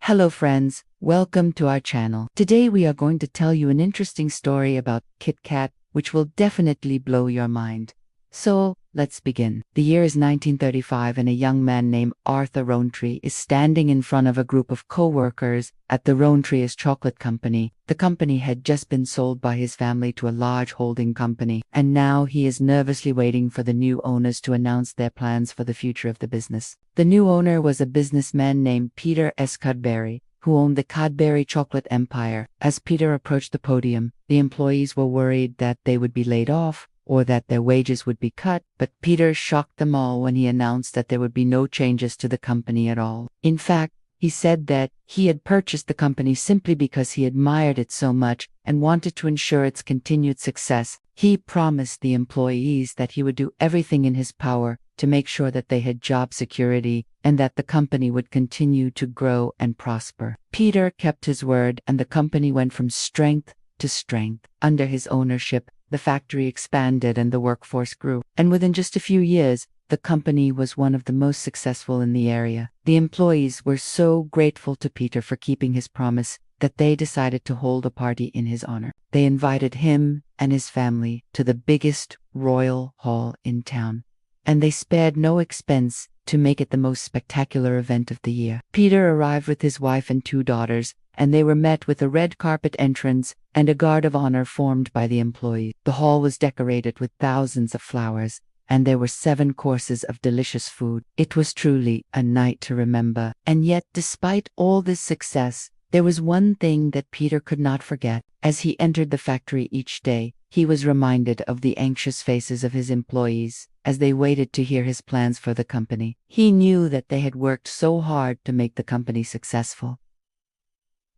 Hello friends, welcome to our channel. Today we are going to tell you an interesting story about KitKat, which will definitely blow your mind. So, let's begin. The year is 1935 and a young man named Arthur Rowntree is standing in front of a group of co-workers at the Rowntree's chocolate company. The company had just been sold by his family to a large holding company, and now he is nervously waiting for the new owners to announce their plans for the future of the business. The new owner was a businessman named Peter S. Cadbury, who owned the Cadbury chocolate empire. As Peter approached the podium, the employees were worried that they would be laid off, or that their wages would be cut, but Peter shocked them all when he announced that there would be no changes to the company at all. In fact, he said that he had purchased the company simply because he admired it so much and wanted to ensure its continued success. He promised the employees that he would do everything in his power to make sure that they had job security and that the company would continue to grow and prosper. Peter kept his word, and the company went from strength to strength. Under his ownership, the factory expanded and the workforce grew, and within just a few years, the company was one of the most successful in the area. The employees were so grateful to Peter for keeping his promise that they decided to hold a party in his honor. They invited him and his family to the biggest royal hall in town, and they spared no expense to make it the most spectacular event of the year. Peter arrived with his wife and 2 daughters, and they were met with a red carpet entrance and a guard of honor formed by the employees. The hall was decorated with thousands of flowers, and there were 7 courses of delicious food. It was truly a night to remember. And yet, despite all this success, there was one thing that Peter could not forget. As he entered the factory each day, he was reminded of the anxious faces of his employees as they waited to hear his plans for the company. He knew that they had worked so hard to make the company successful,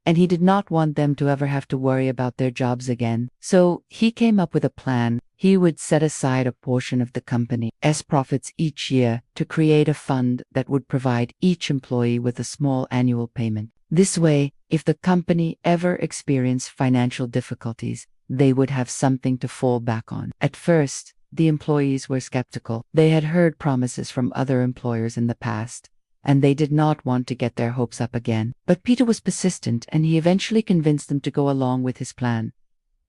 and he did not want them to ever have to worry about their jobs again. So he came up with a plan. He would set aside a portion of the company's profits each year to create a fund that would provide each employee with a small annual payment. This way, if the company ever experienced financial difficulties, they would have something to fall back on. At first, the employees were skeptical. They had heard promises from other employers in the past, and they did not want to get their hopes up again. But Peter was persistent, and he eventually convinced them to go along with his plan.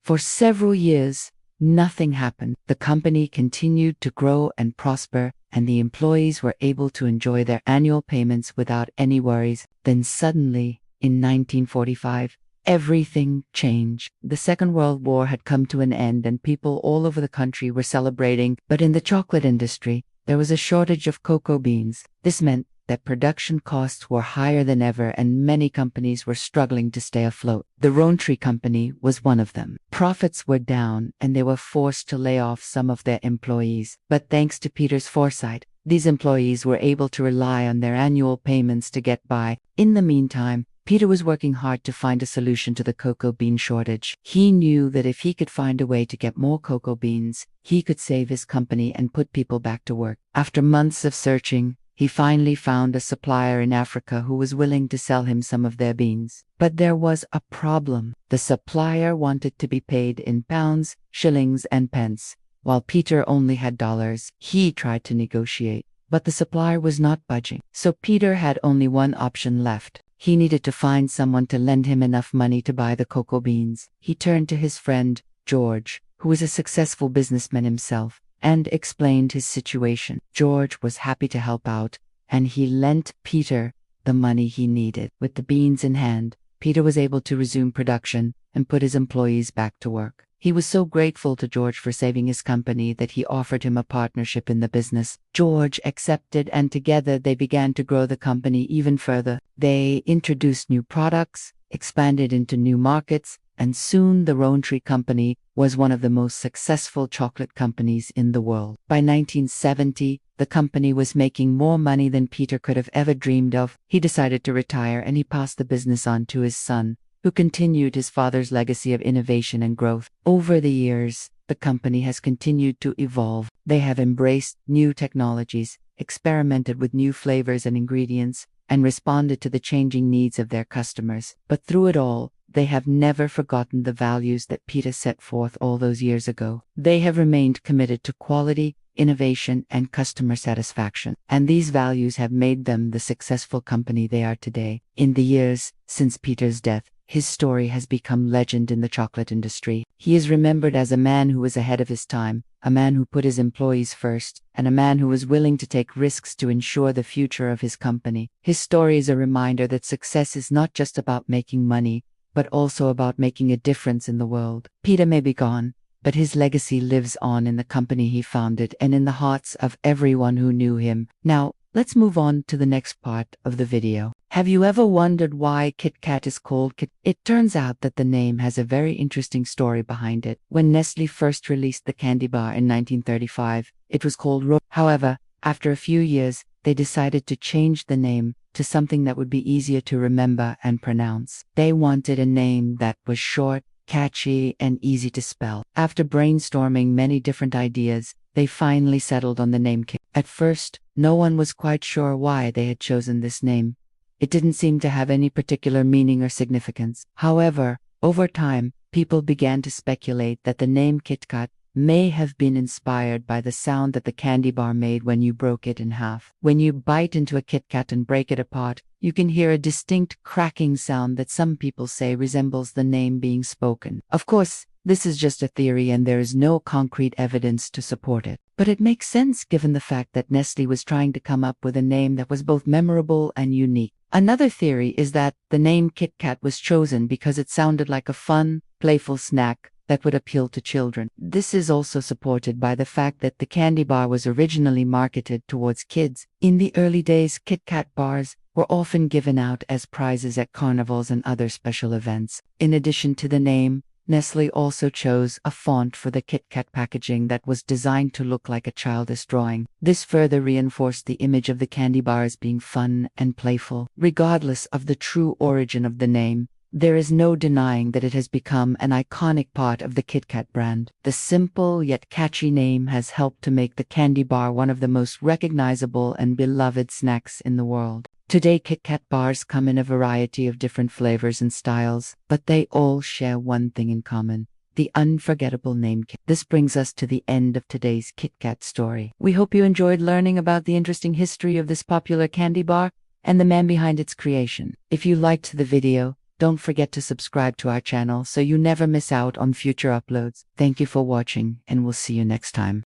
For several years, nothing happened. The company continued to grow and prosper, and the employees were able to enjoy their annual payments without any worries. Then suddenly, in 1945, everything changed. The Second World War had come to an end, and people all over the country were celebrating. But in the chocolate industry, there was a shortage of cocoa beans. This meant that production costs were higher than ever, and many companies were struggling to stay afloat. The Rowntree Company was one of them. Profits were down, and they were forced to lay off some of their employees. But thanks to Peter's foresight, these employees were able to rely on their annual payments to get by. In the meantime, Peter was working hard to find a solution to the cocoa bean shortage. He knew that if he could find a way to get more cocoa beans, he could save his company and put people back to work. After months of searching, he finally found a supplier in Africa who was willing to sell him some of their beans. But there was a problem. The supplier wanted to be paid in pounds, shillings, and pence, while Peter only had dollars. He tried to negotiate, but the supplier was not budging. So Peter had only one option left. He needed to find someone to lend him enough money to buy the cocoa beans. He turned to his friend, George, who was a successful businessman himself, and explained his situation. George was happy to help out, and he lent Peter the money he needed. With the beans in hand, Peter was able to resume production and put his employees back to work. He was so grateful to George for saving his company that he offered him a partnership in the business. George accepted, and together they began to grow the company even further. They introduced new products, expanded into new markets, and soon the Rowntree Company was one of the most successful chocolate companies in the world. By 1970, the company was making more money than Peter could have ever dreamed of. He decided to retire, and he passed the business on to his son, who continued his father's legacy of innovation and growth. Over the years, the company has continued to evolve. They have embraced new technologies, experimented with new flavors and ingredients, and responded to the changing needs of their customers. But through it all, they have never forgotten the values that Peter set forth all those years ago. They have remained committed to quality, innovation, and customer satisfaction. And these values have made them the successful company they are today. In the years since Peter's death, his story has become legend in the chocolate industry. He is remembered as a man who was ahead of his time, a man who put his employees first, and a man who was willing to take risks to ensure the future of his company. His story is a reminder that success is not just about making money, but also about making a difference in the world. Peter may be gone, but his legacy lives on in the company he founded and in the hearts of everyone who knew him. Now, let's move on to the next part of the video. Have you ever wondered why KitKat is called Kit? It turns out that the name has a very interesting story behind it. When Nestle first released the candy bar in 1935, it was called Ro. However, after a few years, they decided to change the name to something that would be easier to remember and pronounce. They wanted a name that was short, catchy, and easy to spell. After brainstorming many different ideas, they finally settled on the name Kit. At first, no one was quite sure why they had chosen this name. It didn't seem to have any particular meaning or significance. However, over time, people began to speculate that the name KitKat may have been inspired by the sound that the candy bar made when you broke it in half. When you bite into a KitKat and break it apart, you can hear a distinct cracking sound that some people say resembles the name being spoken. Of course, this is just a theory and there is no concrete evidence to support it. But it makes sense given the fact that Nestle was trying to come up with a name that was both memorable and unique. Another theory is that the name KitKat was chosen because it sounded like a fun, playful snack that would appeal to children. This is also supported by the fact that the candy bar was originally marketed towards kids. In the early days, KitKat bars were often given out as prizes at carnivals and other special events. In addition to the name, Nestle also chose a font for the KitKat packaging that was designed to look like a childish drawing. This further reinforced the image of the candy bar as being fun and playful. Regardless of the true origin of the name, there is no denying that it has become an iconic part of the KitKat brand. The simple yet catchy name has helped to make the candy bar one of the most recognizable and beloved snacks in the world. Today, KitKat bars come in a variety of different flavors and styles, but they all share one thing in common: the unforgettable name Kit. This brings us to the end of today's KitKat story. We hope you enjoyed learning about the interesting history of this popular candy bar and the man behind its creation. If you liked the video, don't forget to subscribe to our channel so you never miss out on future uploads. Thank you for watching, and we'll see you next time.